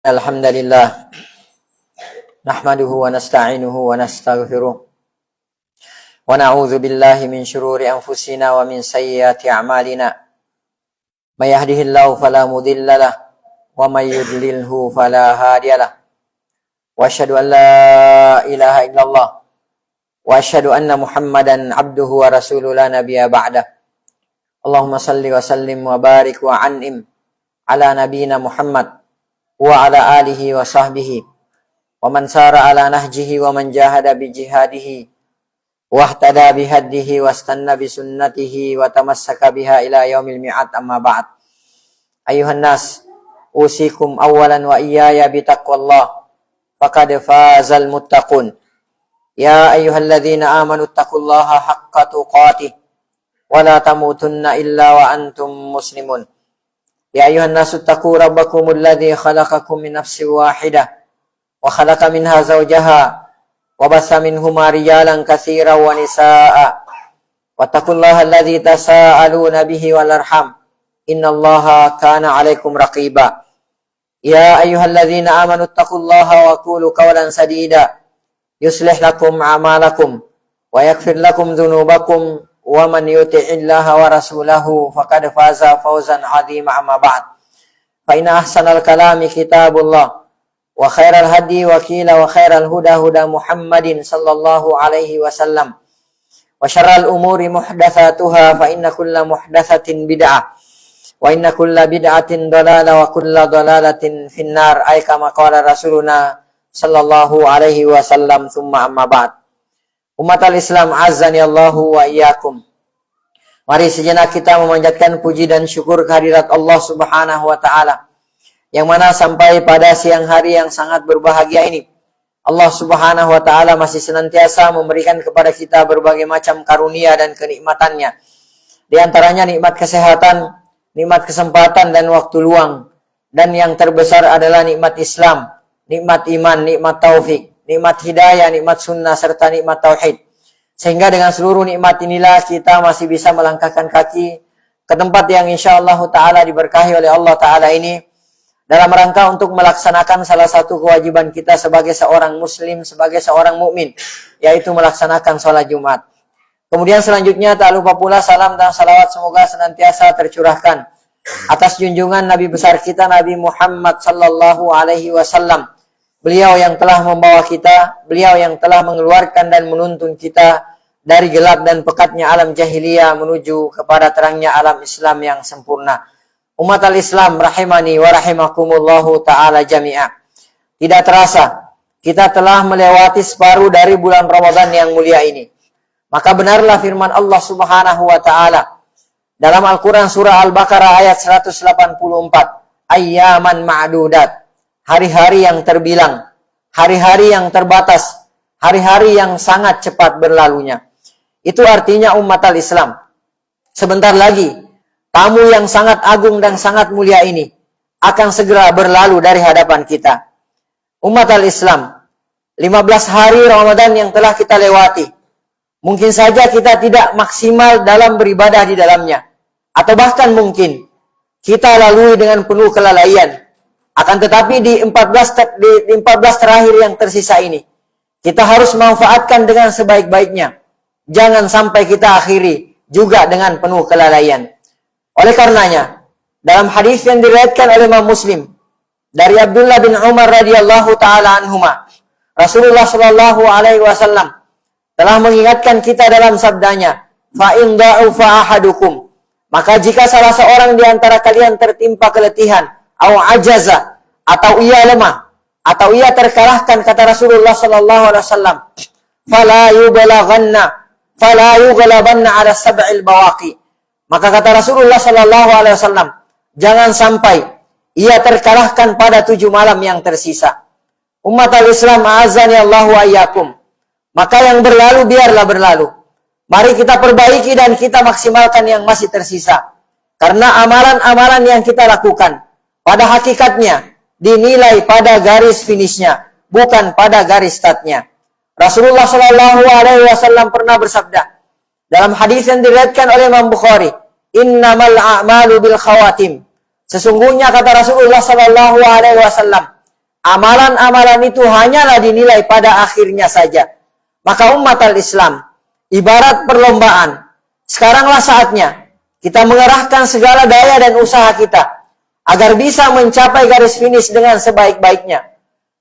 Alhamdulillah nahmaduhu wa nasta'inuhu wa nastaghfiruh wa na'udzu billahi min shururi anfusina wa min sayyiati a'malina may yahdihillahu fala mudilla lahu wa may yudlilhu fala hadiyalah wa asyhadu an la ilaha illallah wa asyhadu anna Muhammadan abduhu wa rasuluhu la nabiyya ba'dah. Allahumma salli wa sallim wa barik wa an'im ala nabiyyina Muhammad wa ala alihi wa sahbihi wa man sara ala nahjihi wa man jahada bi jihadihi wa ihtada bi hadihi wa istanna bi sunnatihi wa tamassaka biha ila yaumil mi'ad, amma ba'd. Ayuhan nas, usikum awalan wa iyaya bi taqwallah faqad fazal muttaqun. Ya ayyuhalladzina amanu taqullaha haqqa tuqatih wa la tamutunna illa wa antum muslimun. Ya ayuhan nasu taqu rabbakumul ladzi khalaqakum min nafsin wahidah wa khalaqa minha zawjaha wa bassa minhuma rijalan katsiran wa nisaa'a wattaqullaha alladzi tasaaluna bihi wal arham innallaha kana 'alaikum raqiba. Ya ayyuhalladzina amanu taqullaha wa qulu qawlan sadida yuslih lakum a'malakum wa yaghfir lakum dzunubakum wa man yuti'illaha wa rasulahu faqad faza fawzan 'azima, amma ba'd. Fa inna ahsanal kalami kitabullah wa khairal hadi wa qila wa khairal huda huda Muhammadin sallallahu alaihi wasallam wa syarral umuri muhdatsatuha fa inna kulla muhdatsatin bid'ah wa inna kulla bid'atin dalalah wa kulla dalalatin finnar, ay kama qala rasuluna sallallahu alaihi wasallam. Tsumma amma ba'd. Umatal Islam azani Allahu wa iyyakum. Mari sejenak kita memanjatkan puji dan syukur kehadirat Allah Subhanahu wa taala, yang mana sampai pada siang hari yang sangat berbahagia ini Allah Subhanahu wa taala masih senantiasa memberikan kepada kita berbagai macam karunia dan kenikmatannya. Di antaranya nikmat kesehatan, nikmat kesempatan dan waktu luang, dan yang terbesar adalah nikmat Islam, nikmat iman, nikmat taufik, nikmat hidayah, nikmat sunnah, serta nikmat tauhid. Sehingga dengan seluruh nikmat inilah kita masih bisa melangkahkan kaki ke tempat yang insyaallah ta'ala diberkahi oleh Allah ta'ala ini, dalam rangka untuk melaksanakan salah satu kewajiban kita sebagai seorang muslim, sebagai seorang mukmin, yaitu melaksanakan sholat Jumat. Kemudian selanjutnya tak lupa pula salam dan salawat semoga senantiasa tercurahkan atas junjungan Nabi besar kita, Nabi Muhammad sallallahu alaihi wasallam. Beliau yang telah membawa kita, beliau yang telah mengeluarkan dan menuntun kita dari gelap dan pekatnya alam jahiliyah menuju kepada terangnya alam Islam yang sempurna. Umat al-Islam rahimani wa rahimakumullahu ta'ala jami'ah. Tidak terasa, kita telah melewati separuh dari bulan Ramadan yang mulia ini. Maka benarlah firman Allah Subhanahu wa ta'ala dalam Al-Quran surah Al-Baqarah ayat 184. Ayyaman ma'dudat. Hari-hari yang terbilang, hari-hari yang terbatas, hari-hari yang sangat cepat berlalunya. Itu artinya umat al-Islam, sebentar lagi tamu yang sangat agung dan sangat mulia ini akan segera berlalu dari hadapan kita. Umat al-Islam, 15 hari Ramadan yang telah kita lewati, mungkin saja kita tidak maksimal dalam beribadah di dalamnya, atau bahkan mungkin kita lalui dengan penuh kelalaian. Akan tetapi di 14 terakhir yang tersisa ini, kita harus memanfaatkan dengan sebaik-baiknya. Jangan sampai kita akhiri juga dengan penuh kelalaian. Oleh karenanya, dalam hadis yang diriwayatkan oleh Imam Muslim dari Abdullah bin Umar radhiyallahu taala anhuma, Rasulullah sallallahu alaihi wasallam telah mengingatkan kita dalam sabdanya, "Fa in da'ufa ahadukum," maka jika salah seorang di antara kalian tertimpa keletihan, au ajaza, atau ia lemah, atau ia terkalahkan, kata Rasulullah sallallahu alaihi wasallam, fala yughlabanna ala sab'il bawaqi. Maka kata Rasulullah sallallahu alaihi wasallam, jangan sampai ia terkalahkan pada 7 malam yang tersisa. Umat al-Islam azani Allahu ayyakum. Maka yang berlalu biarlah berlalu. Mari kita perbaiki dan kita maksimalkan yang masih tersisa. Karena amalan-amalan yang kita lakukan pada hakikatnya dinilai pada garis finishnya, bukan pada garis startnya. Rasulullah Shallallahu Alaihi Wasallam pernah bersabda dalam hadis yang diriwayatkan oleh Imam Bukhari, "Innamal a'malu bil khawatim." Sesungguhnya kata Rasulullah Shallallahu Alaihi Wasallam, amalan-amalan itu hanyalah dinilai pada akhirnya saja. Maka umat al-Islam, ibarat perlombaan, sekaranglah saatnya kita mengerahkan segala daya dan usaha kita agar bisa mencapai garis finish dengan sebaik-baiknya.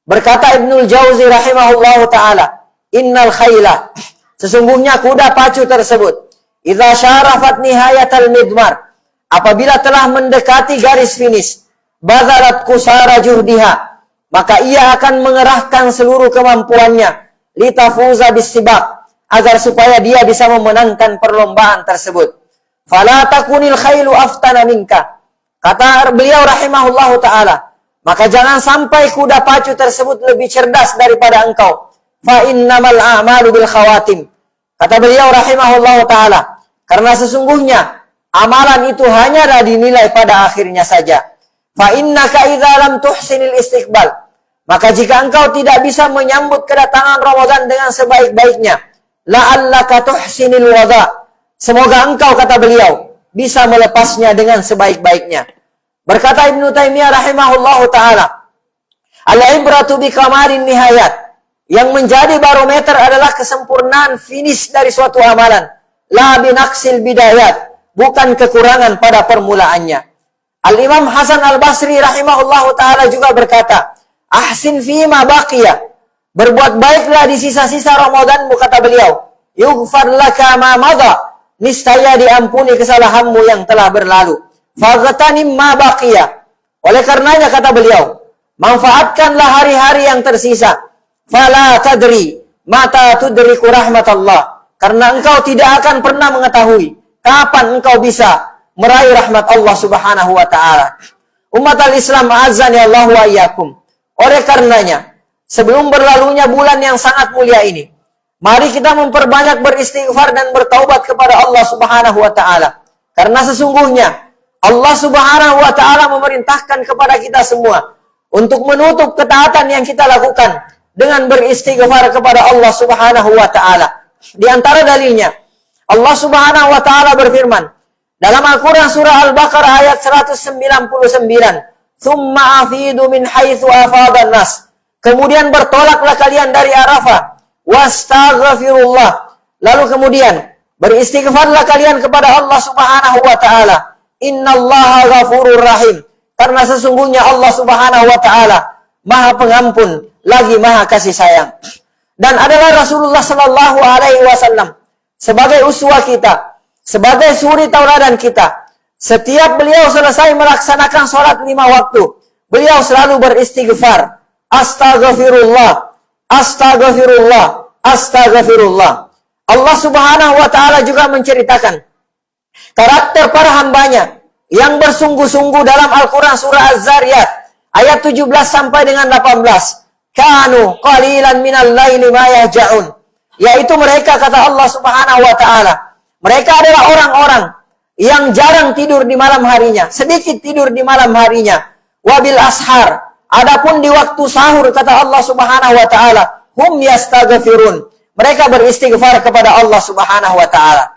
Berkata Ibnul Jauzi rahimahullahu ta'ala, innal khayla, sesungguhnya kuda pacu tersebut, idza syarafat nihayatal midmar, apabila telah mendekati garis finish, badzalat kusara juhdiha, maka ia akan mengerahkan seluruh kemampuannya, litafuza bisibak, agar supaya dia bisa memenangkan perlombaan tersebut. Fala takunil khailu aftana minka, kata beliau rahimahullahu ta'ala, maka jangan sampai kuda pacu tersebut lebih cerdas daripada engkau. Fa innamal a'malu bil khawatim, kata beliau rahimahullahu ta'ala, karena sesungguhnya amalan itu hanya dinilai pada akhirnya saja. Fa innaka idza lam tuhsinil istiqbal, maka jika engkau tidak bisa menyambut kedatangan Ramadan dengan sebaik-baiknya, la'allaka tuhsinil wada, semoga engkau, kata beliau, bisa melepasnya dengan sebaik-baiknya. Berkata Ibnu Taimiyah rahimahullahu ta'ala, al-ibratu bi kamalin nihayat, yang menjadi barometer adalah kesempurnaan finish dari suatu amalan, la binaqsil bidayat, bukan kekurangan pada permulaannya. Al-Imam Hasan Al-Basri rahimahullahu ta'ala juga berkata, ahsin fima baqiya, berbuat baiklah di sisa-sisa Ramadanmu, kata beliau, yughfar laka ma madha, niscaya diampuni kesalahanmu yang telah berlalu. Faghtanim ma baqiya, oleh karenanya, kata beliau, manfaatkanlah hari-hari yang tersisa. Fala tadri mata tudriku rahmatullah, karena engkau tidak akan pernah mengetahui kapan engkau bisa meraih rahmat Allah subhanahu wa ta'ala. Umat al-Islam azani Allah wa iyyakum. Oleh karenanya, sebelum berlalunya bulan yang sangat mulia ini, mari kita memperbanyak beristighfar dan bertaubat kepada Allah subhanahu wa ta'ala. Karena sesungguhnya Allah subhanahu wa ta'ala memerintahkan kepada kita semua untuk menutup ketaatan yang kita lakukan dengan beristighfar kepada Allah subhanahu wa ta'ala. Di antara dalilnya, Allah subhanahu wa ta'ala berfirman dalam Al-Quran surah Al-Baqarah ayat 199, Thumma afidu min haitsu afadan nas, kemudian bertolaklah kalian dari Arafah, wastaghfirullah, lalu kemudian beristighfarlah kalian kepada Allah subhanahu wa ta'ala. Innallaha ghafurur rahim, karena sesungguhnya Allah subhanahu wa ta'ala maha pengampun lagi maha kasih sayang. Dan adalah Rasulullah sallallahu alaihi wasallam sebagai uswah kita, sebagai suri tauladan kita. Setiap beliau selesai melaksanakan sholat 5 waktu, beliau selalu beristighfar. Astaghfirullah, astaghfirullah, astaghfirullah. Allah subhanahu wa ta'ala juga menceritakan karakter para hambanya yang bersungguh-sungguh dalam Al-Quran surah Az-Zariyat ayat 17 sampai dengan 18. Kanu qalilan minal laili ma yahja'un, yaitu mereka, kata Allah subhanahu wa ta'ala, mereka adalah orang-orang yang jarang tidur di malam harinya, sedikit tidur di malam harinya. Wabil ashar, adapun di waktu sahur, kata Allah subhanahu wa ta'ala, hum yastaghfirun, mereka beristighfar kepada Allah subhanahu wa ta'ala.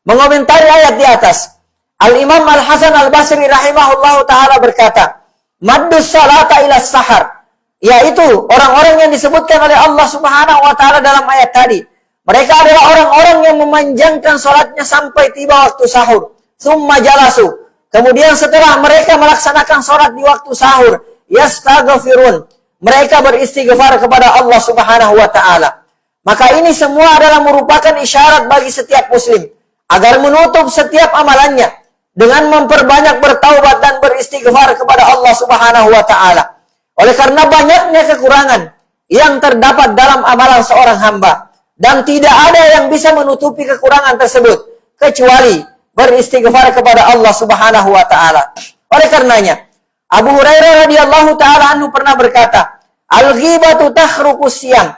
Mengomentari ayat di atas, Al-Imam Al-Hasan Al-Basri rahimahullahu ta'ala berkata, maddus salata ila sahar, yaitu orang-orang yang disebutkan oleh Allah subhanahu wa ta'ala dalam ayat tadi. Mereka adalah orang-orang yang memanjangkan sholatnya sampai tiba waktu sahur. Summa jalasu, kemudian setelah mereka melaksanakan sholat di waktu sahur, yastaghfirun, mereka beristighfar kepada Allah subhanahu wa ta'ala. Maka ini semua adalah merupakan isyarat bagi setiap muslim agar menutup setiap amalannya dengan memperbanyak bertaubat dan beristighfar kepada Allah subhanahu wa ta'ala. Oleh karena banyaknya kekurangan yang terdapat dalam amalan seorang hamba, dan tidak ada yang bisa menutupi kekurangan tersebut kecuali beristighfar kepada Allah subhanahu wa ta'ala. Oleh karenanya, Abu Hurairah radhiyallahu ta'ala anhu pernah berkata, al-ghibatu takhruqus siyam,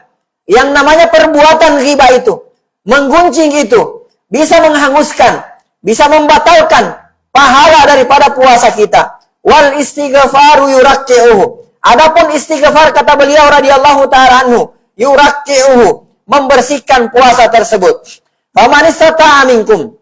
yang namanya perbuatan ghibah itu, menggunjing itu, bisa menghanguskan, bisa membatalkan pahala daripada puasa kita. Wal istighfaru yurakki'uhu, adapun istighfar, kata beliau radhiyallahu ta'ala anhu, yurakki'uhu, membersihkan puasa tersebut. Faman istata'a minkum,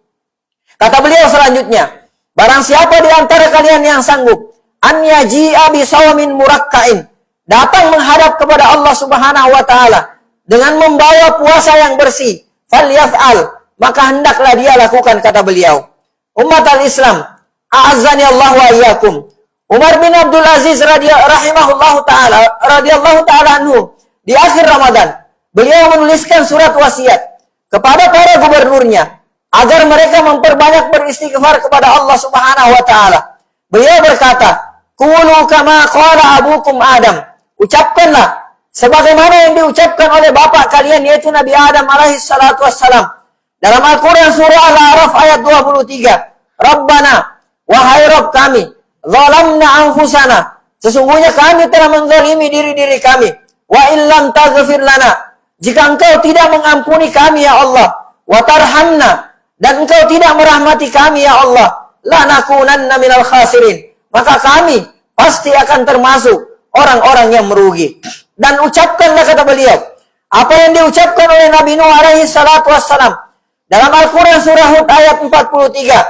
kata beliau selanjutnya, barang siapa di antara kalian yang sanggup an yaji'a bi shawamin murakka'in, datang menghadap kepada Allah Subhanahu wa taala dengan membawa puasa yang bersih, falyaf'al, maka hendaklah dia lakukan, kata beliau. Umat al-Islam, a'azzani Allah wa iyyakum. Umar bin Abdul Aziz radhiyallahu ta'ala anhu, di akhir Ramadan, beliau menuliskan surat wasiat kepada para gubernurnya agar mereka memperbanyak beristighfar kepada Allah Subhanahu wa taala. Beliau berkata, "Qulu kama qala abukum Adam." Ucapkanlah sebagaimana yang diucapkan oleh bapak kalian, yaitu Nabi Adam alaihi salatu wassalam. Dalam Al-Qur'an surah Al-A'raf ayat 23, "Rabbana, wahai Rabb kami, zalamna anfusana, sesungguhnya kami telah menzalimi diri-diri kami. Wa illam taghfir lana, jika engkau tidak mengampuni kami ya Allah, wa tarhamna, dan engkau tidak merahmati kami ya Allah, lanakunanna minal khasirin, maka kami pasti akan termasuk orang-orang yang merugi." Dan ucapkanlah, kata beliau, apa yang diucapkan oleh Nabi Nuh alaihi salatu wassalam dalam Al-Quran surah Hud ayat 43,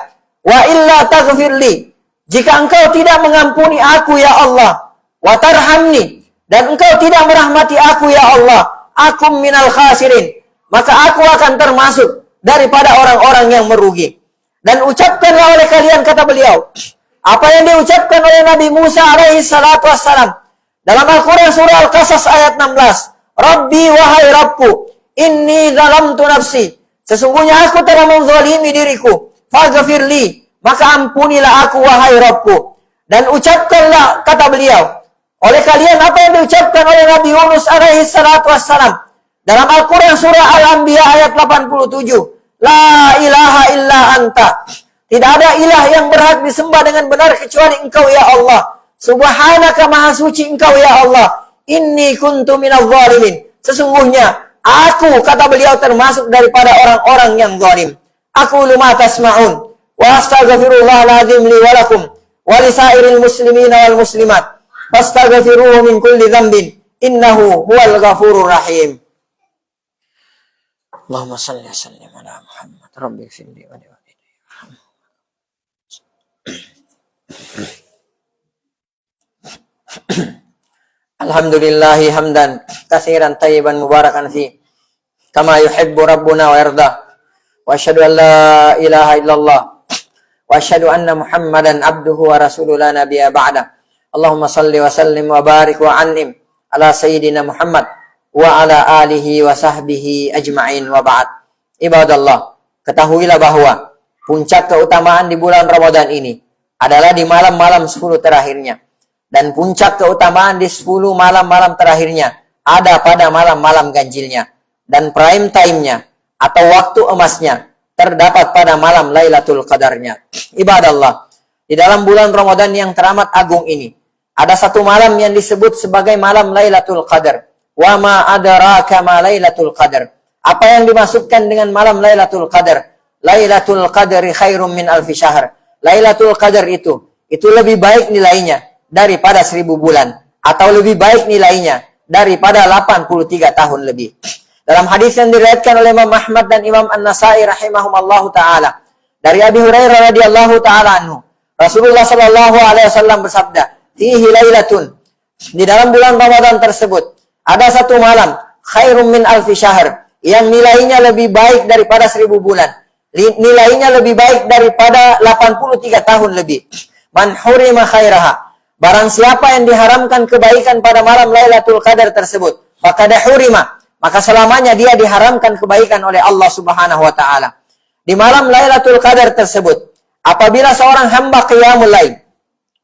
"Wa illa taghfirli, jika engkau tidak mengampuni aku ya Allah, wa tarhamni, dan engkau tidak merahmati aku ya Allah, akum minal khasirin, maka aku akan termasuk daripada orang-orang yang merugi." Dan ucapkanlah oleh kalian, kata beliau, apa yang diucapkan oleh Nabi Musa alaihi salatu wassalam dalam Al-Quran surah Al-Qasas ayat 16, "Rabbi, wahai Rabbku, inni zalamtu nafsi, sesungguhnya aku telah menzalimi diriku, faghfirli, maka ampunilah aku wahai Rabbku." Dan ucapkanlah, kata beliau, oleh kalian apa yang diucapkan oleh Nabi Yunus alaihi salatu wassalam dalam Al-Quran surah Al-Anbiya ayat 87, "La ilaha illa anta, tidak ada ilah yang berhak disembah dengan benar kecuali engkau ya Allah. Subhanaka, maha suci engkau ya Allah. Inni kuntu minadh dhalimin, sesungguhnya aku, kata beliau, termasuk daripada orang-orang yang zalim. Aku luma tasma'un wa astaghfirullahal azim li wa lakum wa lisairil muslimina wal muslimat fastaghfiruhu min kulli dhanbin innahu huwal ghafurur rahim." Allahumma salli wa sallim ala Muhammad. Rabbi ighfirli wa li walidayya. Alhamdulillahi hamdan katsiran tayyiban mubarakan fi kama yuhibbu rabbuna wa yarda. Wa asyhadu an la ilaha illallah wa asyhadu anna Muhammadan abduhu wa rasuluhu la nabiyya ba'da. Allahumma salli wa sallim wa barik wa an'im ala sayyidina Muhammad wa ala alihi wa sahbihi ajma'in wa ba'd. Ibadallah, ketahuilah bahwa puncak keutamaan di bulan Ramadan ini adalah di malam-malam 10 terakhirnya. Dan puncak keutamaan di 10 malam-malam terakhirnya ada pada malam-malam ganjilnya. Dan prime time-nya atau waktu emasnya terdapat pada malam Lailatul Qadarnya. Ibadallah, di dalam bulan Ramadan yang teramat agung ini ada satu malam yang disebut sebagai malam Lailatul Qadar. Wa ma adraka ma Lailatul Qadar. Apa yang dimaksudkan dengan malam Lailatul Qadar? Lailatul Qadri khairum min alfi syahr. Lailatul Qadar itu lebih baik nilainya daripada 1000 bulan, atau lebih baik nilainya daripada 83 tahun lebih. Dalam hadis yang diriwayatkan oleh Imam Ahmad dan Imam An-Nasa'i rahimahumallahu taala dari Abi Hurairah radhiyallahu taala anhu, Rasulullah sallallahu alaihi wasallam bersabda, "Fihi lailatun," di dalam bulan Ramadan tersebut ada satu malam, khairum min alfi syahr, yang nilainya lebih baik daripada 1000 bulan. Nilainya lebih baik daripada 83 tahun lebih. Man hurima khairaha, barang siapa yang diharamkan kebaikan pada malam Lailatul Qadar tersebut, maka dahurima, maka selamanya dia diharamkan kebaikan oleh Allah Subhanahu wa taala. Di malam Lailatul Qadar tersebut, apabila seorang hamba qiyamul lail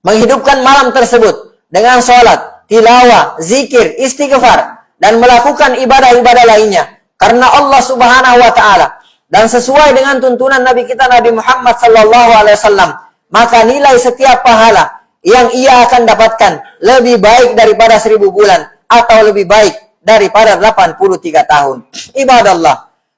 menghidupkan malam tersebut dengan salat, tilawah, zikir, istighfar, dan melakukan ibadah-ibadah lainnya karena Allah Subhanahu wa taala dan sesuai dengan tuntunan Nabi kita Nabi Muhammad sallallahu alaihi wasallam, maka nilai setiap pahala yang ia akan dapatkan lebih baik daripada 1000 bulan atau lebih baik daripada 83 tahun. Ibadallah,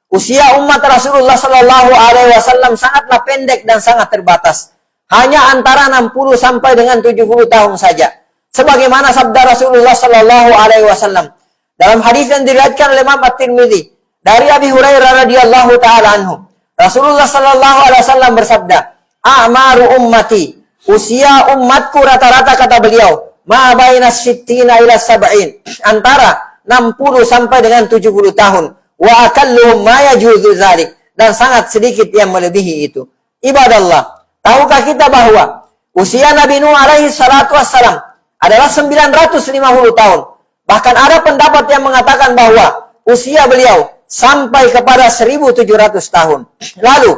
usia umat Rasulullah sallallahu alaihi wasallam sangatlah pendek dan sangat terbatas. Hanya antara 60 sampai dengan 70 tahun saja. Sebagaimana sabda Rasulullah sallallahu alaihi wasallam dalam hadis yang diriwayatkan oleh Imam At-Tirmidzi dari Abi Hurairah radhiyallahu taala anhu, Rasulullah sallallahu alaihi wasallam bersabda, "A'maru ummati," usia umatku rata-rata, kata beliau, ma baina sittina ila sab'in, antara 60 sampai dengan 70 tahun. Wa akalluhum ma yajuzu dzalik, dan sangat sedikit yang melebihi itu. Ibadallah, tahukah kita bahwa usia Nabi Nuh alaihi salatu wassalam adalah 950 tahun. Bahkan ada pendapat yang mengatakan bahwa usia beliau sampai kepada 1700 tahun. Lalu,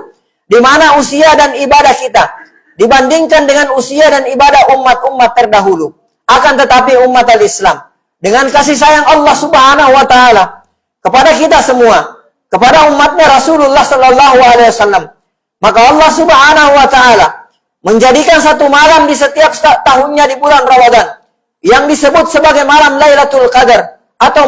di mana usia dan ibadah kita dibandingkan dengan usia dan ibadah umat-umat terdahulu? Akan tetapi umat al-Islam, dengan kasih sayang Allah Subhanahu wa taala kepada kita semua, kepada umatnya Rasulullah sallallahu alaihi wasallam, maka Allah Subhanahu wa taala menjadikan satu malam di setiap tahunnya di bulan Ramadan yang disebut sebagai malam Lailatul Qadar atau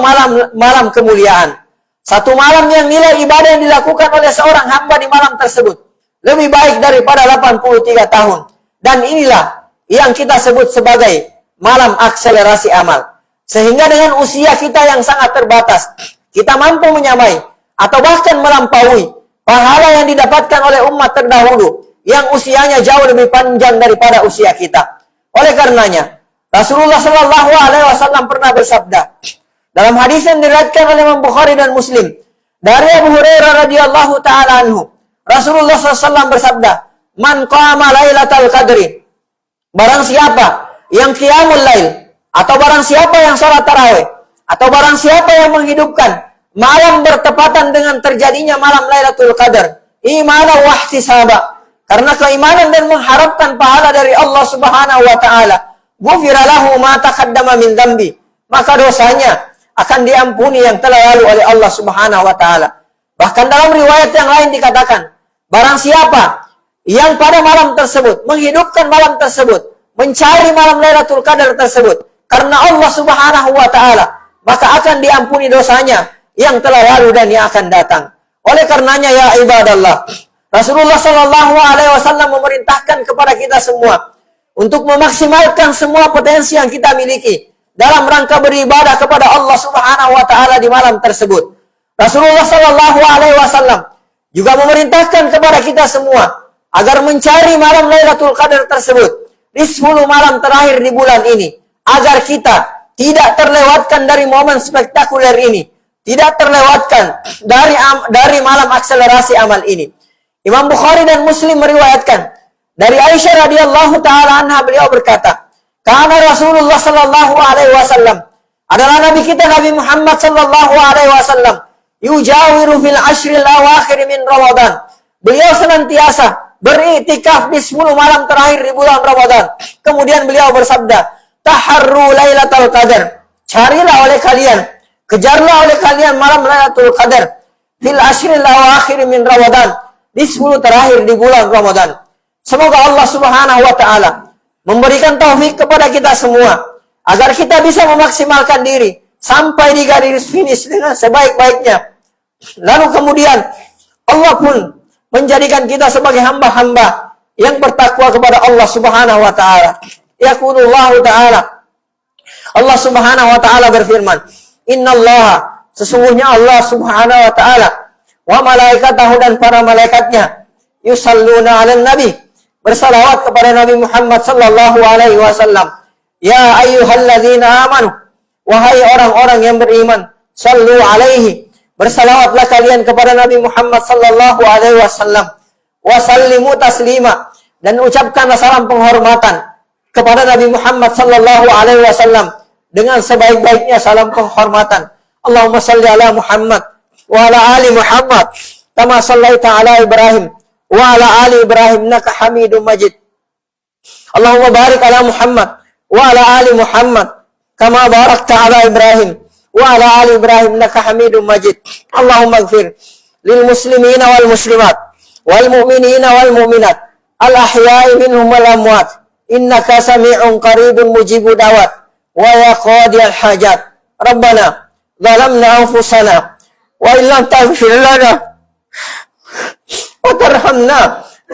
malam kemuliaan. Satu malam yang nilai ibadah yang dilakukan oleh seorang hamba di malam tersebut lebih baik daripada 83 tahun. Dan inilah yang kita sebut sebagai malam akselerasi amal. Sehingga dengan usia kita yang sangat terbatas, kita mampu menyamai atau bahkan melampaui pahala yang didapatkan oleh umat terdahulu yang usianya jauh lebih panjang daripada usia kita. Oleh karenanya, Rasulullah Shallallahu Alaihi Wasallam pernah bersabda dalam hadis yang diriwayatkan oleh Imam Bukhari dan Muslim dari Abu Hurairah radhiyallahu taala anhu, Rasulullah SAW bersabda, "Man qama lailatal qadri," barang siapa yang qiyamul lail, atau barang siapa yang salat tarawih, atau barang siapa yang menghidupkan malam bertepatan dengan terjadinya malam Lailatul Qadar, imanan wa ihtisaba, karena keimanan dan mengharapkan pahala dari Allah Subhanahu wa taala, ghufira lahu ma taqaddama min dzambi, maka dosanya akan diampuni yang telah lalu oleh Allah Subhanahu wa taala. Bahkan dalam riwayat yang lain dikatakan, barang siapa yang pada malam tersebut menghidupkan malam tersebut, mencari malam Lailatul Qadar tersebut karena Allah Subhanahu wa taala, maka akan diampuni dosanya yang telah lalu dan yang akan datang. Oleh karenanya ya ibadallah, Rasulullah Shallallahu alaihi wasallam memerintahkan kepada kita semua untuk memaksimalkan semua potensi yang kita miliki dalam rangka beribadah kepada Allah Subhanahu wa taala di malam tersebut. Rasulullah Shallallahu alaihi wasallam juga memerintahkan kepada kita semua agar mencari malam Lailatul Qadar tersebut di 10 malam terakhir di bulan ini, agar kita tidak terlewatkan dari momen spektakuler ini, tidak terlewatkan dari malam akselerasi amal ini. Imam Bukhari dan Muslim meriwayatkan dari Aisyah radhiyallahu taala anha, beliau berkata, "Kana Rasulullah sallallahu alaihi wasallam," adalah nabi kita Nabi Muhammad sallallahu alaihi wasallam, "yujawiru fil ashril awakhir min Ramadan." Beliau senantiasa beriktikaf di 10 malam terakhir di bulan Ramadan. Kemudian beliau bersabda, "Taharru Lailatul Qadar." Carilah oleh kalian, kejarlah oleh kalian malam Lailatul Qadar fil ashril awakhir min Ramadan, di 10 terakhir di bulan Ramadan. Semoga Allah Subhanahu wa taala memberikan taufik kepada kita semua agar kita bisa memaksimalkan diri sampai di garis finish dengan sebaik-baiknya. Lalu kemudian Allah pun menjadikan kita sebagai hamba-hamba yang bertakwa kepada Allah Subhanahu wa taala. Yaqulullahu taala, Allah Subhanahu wa taala berfirman, "Innallaha," sesungguhnya Allah Subhanahu wa taala, "wa malaikatahu," dan para malaikatnya, "yusalluna 'alan nabi," bersalawat kepada Nabi Muhammad sallallahu alaihi wasallam. "Ya ayyuhalladzina amanu," wahai orang-orang yang beriman, "sallu alaihi," bersalawatlah kalian kepada Nabi Muhammad sallallahu alaihi wasallam, "wa sallimu taslima," dan ucapkanlah salam penghormatan kepada Nabi Muhammad sallallahu alaihi wasallam dengan sebaik-baiknya salam penghormatan. Allahumma salli ala Muhammad wa ala ali Muhammad kama sallaita ala Ibrahim wa ala ali Ibrahim innaka Hamidum Majid. Allahumma barik ala Muhammad wa ala ali Muhammad kama barakta ala Ibrahim wa ala ali Ibrahim innaka Hamidum Majid. Allahumma ighfir lil muslimina wal muslimat wal mu'minina wal mu'minat al ahya'i minhum wal amwat innaka sami'un qaribun mujibud da'wat wa ya qadiyal hajat. Rabbana zalamna anfusana wa illam taghfir lana wa tarhamna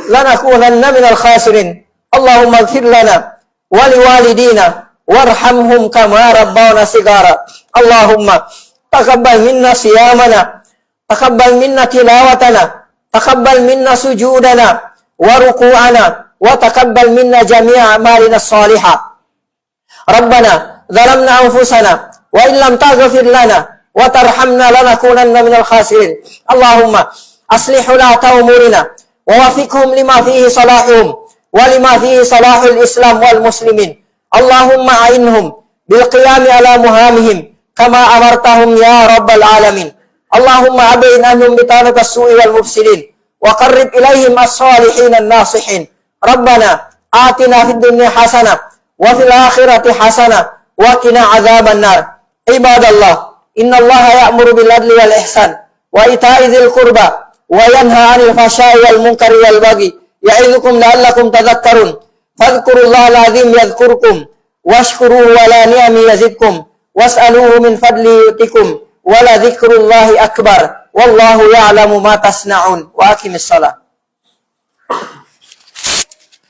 lanakunanna minal khasirin. Allahumma ighfir lana wa liwalidina warhamhum kama rabbana sigara. Allahumma taqabbal minna siyamana, taqabbal minna tilawatana, taqabbal minna sujudana wa ruku'ana, wa taqabbal minna jami'a a'malina salihah. ربنا ظلمنا أنفسنا وإن لم تغفر لنا وترحمنا لنكونن من الخاسرين اللهم أصلح ولاة أمورنا ووفقهم لما فيه صلاحهم ولما فيه صلاح الإسلام والمسلمين اللهم أعنهم بالقيام على مهامهم كما أمرتهم يا رب العالمين اللهم أبعد عنهم بطانة السوء والمفسدين وقرب إليهم الصالحين الناصحين ربنا آتنا في الدنيا حسنة وفي الآخرة حسنة وقنا عذاب النار عباد الله إن الله يأمر بالعدل والإحسان وإيتاء ذي القربى وينهى عن الفحشاء والمنكر والبغي يعظكم لعلكم تذكرون فاذكروا الله العظيم يذكركم واشكروه ولا نعم يزدكم واسألوه من فضله يؤتكم ولذكر الله أكبر والله يعلم ما تصنعون وأقم الصلاة